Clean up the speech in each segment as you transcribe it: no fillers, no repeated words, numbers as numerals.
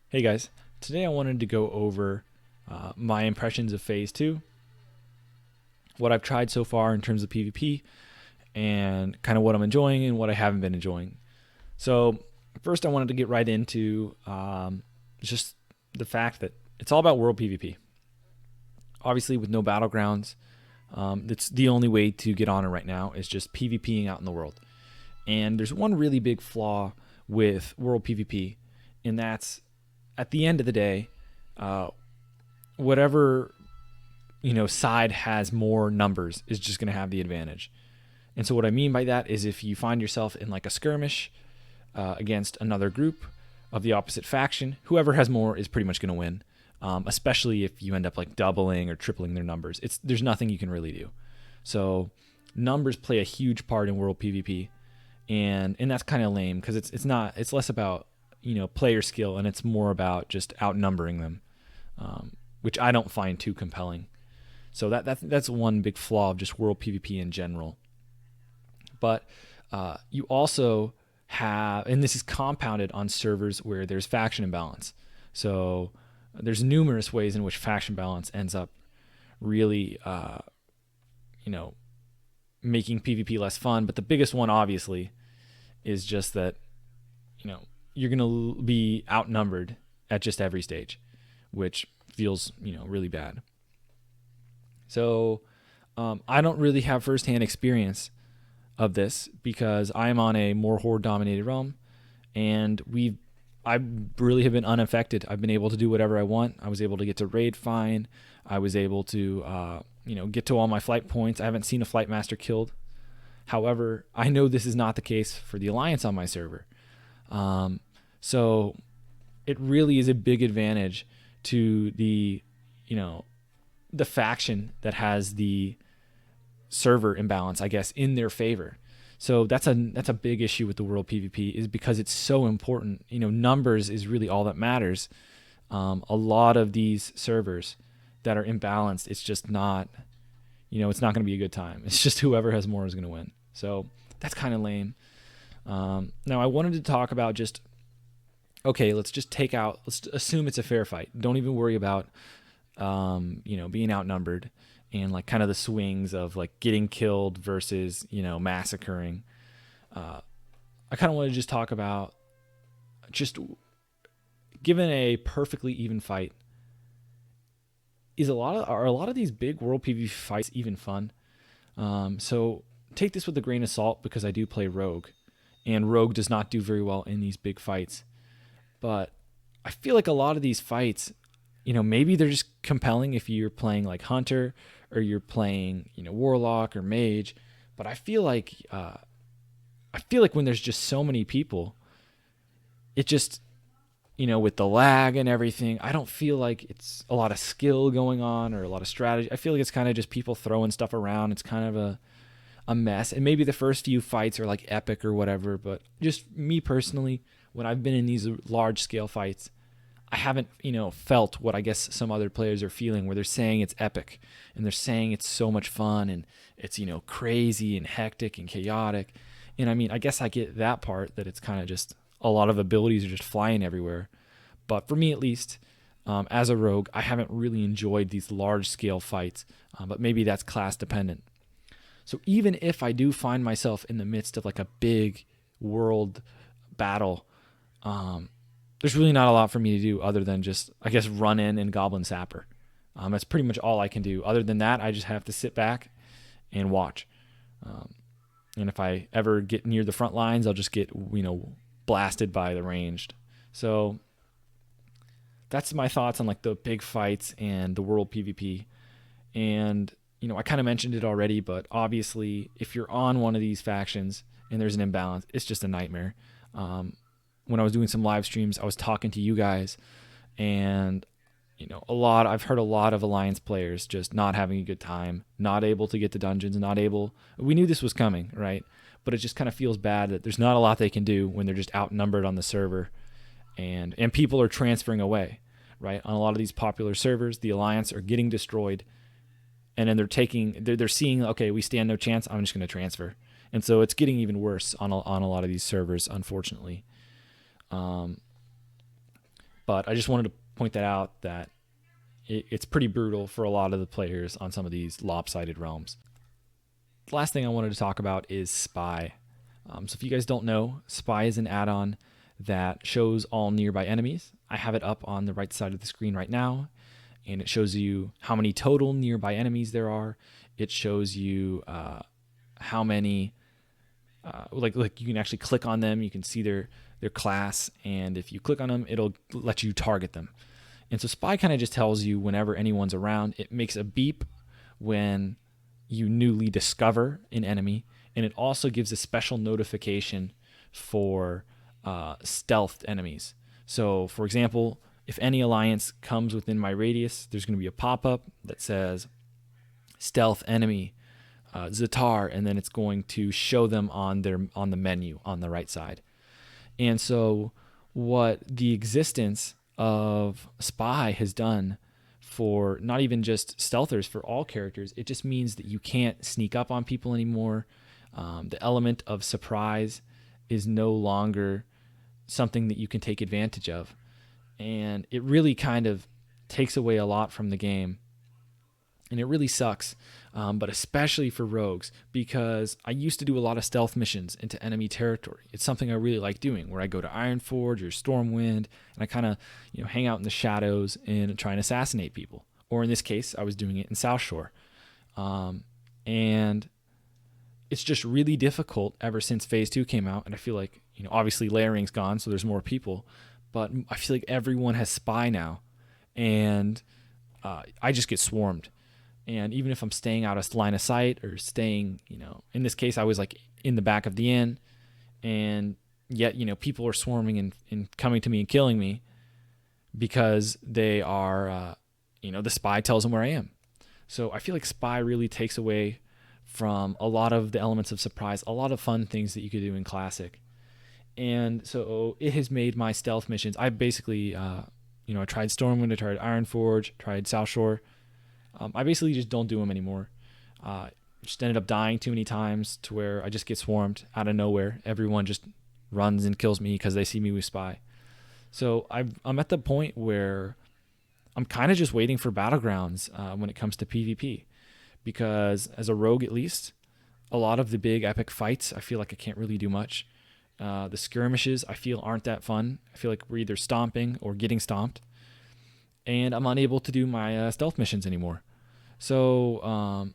Hey guys, today I wanted to go over my impressions of Phase 2, what I've tried so far in terms of PvP, and kind of what I'm enjoying and what I haven't been enjoying. So, first, I wanted to get right into just the fact that it's all about world PvP. Obviously, with no battlegrounds, it's the only way to get on it right now is just PvPing out in the world. And there's one really big flaw with world PvP, and that's at the end of the day, uh, whatever side has more numbers is just going to have the advantage. And so what I mean by that is if you find yourself in like a skirmish against another group of the opposite faction, whoever has more is pretty much going to win. Especially if you end up like doubling or tripling their numbers, there's nothing you can really do. So numbers play a huge part in world PvP, and that's kind of lame because it's less about player skill and it's more about just outnumbering them, which I don't find too compelling. So that's one big flaw of just world PvP in general. But you also have, and this is compounded on servers where there's faction imbalance. So there's numerous ways in which faction balance ends up really, you know, making PvP less fun. But the biggest one, obviously, is just that, you're going to be outnumbered at just every stage, which feels, really bad. So I don't really have firsthand experience of this because I'm on a more horde dominated realm, and I really have been unaffected. I've been able to do whatever I want. I was able to get to raid fine. I was able to get to all my flight points. I haven't seen a flight master killed. However, I know this is not the case for the alliance on my server. So it really is a big advantage to the faction that has the server imbalance, I guess, in their favor. So that's a big issue with the world PvP is because it's so important. Numbers is really all that matters. A lot of these servers that are imbalanced, it's just not, it's not going to be a good time. It's just whoever has more is going to win. So that's kind of lame. Now I wanted to talk about just, okay, let's assume it's a fair fight. Don't even worry about, being outnumbered and like kind of the swings of like getting killed versus, massacring. I kind of want to just talk about just given a perfectly even fight, are a lot of these big world PvP fights even fun? So take this with a grain of salt because I do play Rogue, and Rogue does not do very well in these big fights. But I feel like a lot of these fights, maybe they're just compelling if you're playing like Hunter or you're playing, Warlock or Mage. But I feel like when there's just so many people, it just, with the lag and everything, I don't feel like it's a lot of skill going on or a lot of strategy. I feel like it's kind of just people throwing stuff around. It's kind of a mess. And maybe the first few fights are like epic or whatever, but just me personally, when I've been in these large scale fights, I haven't, felt what I guess some other players are feeling where they're saying it's epic and they're saying it's so much fun and it's, crazy and hectic and chaotic. And I mean, I guess I get that part that it's kind of just a lot of abilities are just flying everywhere. But for me, at least, as a rogue, I haven't really enjoyed these large scale fights, but maybe that's class dependent. So even if I do find myself in the midst of like a big world battle, there's really not a lot for me to do other than just, I guess, run in and goblin sapper. That's pretty much all I can do. Other than that, I just have to sit back and watch. And if I ever get near the front lines, I'll just get, blasted by the ranged. So that's my thoughts on like the big fights and the world PvP. And, I kind of mentioned it already, but obviously if you're on one of these factions and there's an imbalance, it's just a nightmare. When I was doing some live streams, I was talking to you guys, and I've heard a lot of alliance players just not having a good time, not able to get to dungeons, not able. We knew this was coming, right? But it just kind of feels bad that there's not a lot they can do when they're just outnumbered on the server, and people are transferring away, right? On a lot of these popular servers, the alliance are getting destroyed, and then they're seeing, okay, we stand no chance. I'm just going to transfer, and so it's getting even worse on a lot of these servers, unfortunately. Um, But I just wanted to point that out, that it's pretty brutal for a lot of the players on some of these lopsided realms. The last thing I wanted to talk about is Spy. So if you guys don't know, Spy is an add-on that shows all nearby enemies. I have it up on the right side of the screen right now, and it shows you how many total nearby enemies there are. It shows you how many, like you can actually click on them. You can see their class, and if you click on them, it'll let you target them. And so Spy kind of just tells you whenever anyone's around. It makes a beep when you newly discover an enemy, and it also gives a special notification for stealthed enemies. So, for example, if any alliance comes within my radius, there's going to be a pop-up that says stealth enemy, Zatar, and then it's going to show them on the menu on the right side. And so what the existence of Spy has done for not even just stealthers, for all characters, it just means that you can't sneak up on people anymore. The element of surprise is no longer something that you can take advantage of. And it really kind of takes away a lot from the game. And it really sucks, but especially for rogues, because I used to do a lot of stealth missions into enemy territory. It's something I really like doing, where I go to Ironforge or Stormwind, and I kind of hang out in the shadows and try and assassinate people. Or in this case, I was doing it in Southshore. And it's just really difficult ever since Phase 2 came out, and I feel like, obviously layering's gone, so there's more people, but I feel like everyone has Spy now, and I just get swarmed. And even if I'm staying out of line of sight, or staying, in this case, I was like in the back of the inn, and yet, people are swarming and coming to me and killing me because they are, the Spy tells them where I am. So I feel like Spy really takes away from a lot of the elements of surprise, a lot of fun things that you could do in Classic. And so it has made my stealth missions. I basically, I tried Stormwind, I tried Ironforge, tried Southshore. I basically just don't do them anymore. Just ended up dying too many times to where I just get swarmed out of nowhere. Everyone just runs and kills me because they see me with Spy. So I'm at the point where I'm kind of just waiting for Battlegrounds when it comes to PvP. Because as a rogue, at least, a lot of the big epic fights, I feel like I can't really do much. The skirmishes, I feel, aren't that fun. I feel like we're either stomping or getting stomped. And I'm unable to do my stealth missions anymore. So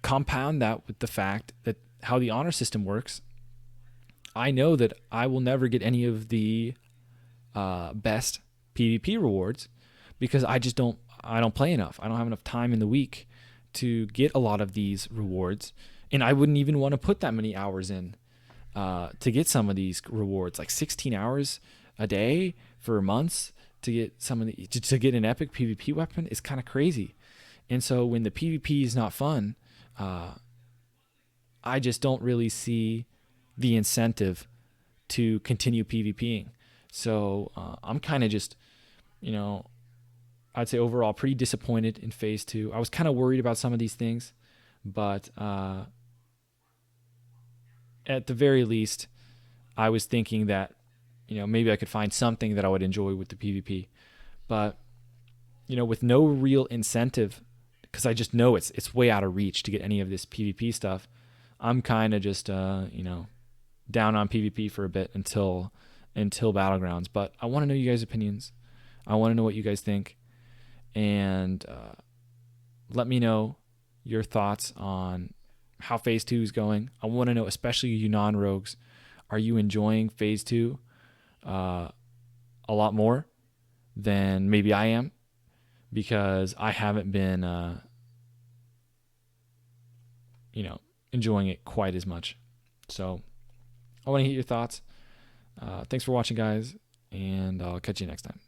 compound that with the fact that how the honor system works, I know that I will never get any of the best PvP rewards because I don't play enough. I don't have enough time in the week to get a lot of these rewards, and I wouldn't even want to put that many hours in to get some of these rewards, like 16 hours a day for months to get to get an epic PvP weapon is kind of crazy. And so when the PvP is not fun, I just don't really see the incentive to continue PvPing. So I'm kind of just, I'd say overall pretty disappointed in Phase 2. I was kind of worried about some of these things, but at the very least, I was thinking that, maybe I could find something that I would enjoy with the PvP. But, with no real incentive, because I just know it's way out of reach to get any of this PvP stuff, I'm kind of just, down on PvP for a bit until Battlegrounds. But I want to know you guys' opinions. I want to know what you guys think. And let me know your thoughts on how Phase 2 is going. I want to know, especially you non-rogues, are you enjoying Phase 2 a lot more than maybe I am? Because I haven't been, enjoying it quite as much. So I want to hear your thoughts. Thanks for watching, guys, and I'll catch you next time.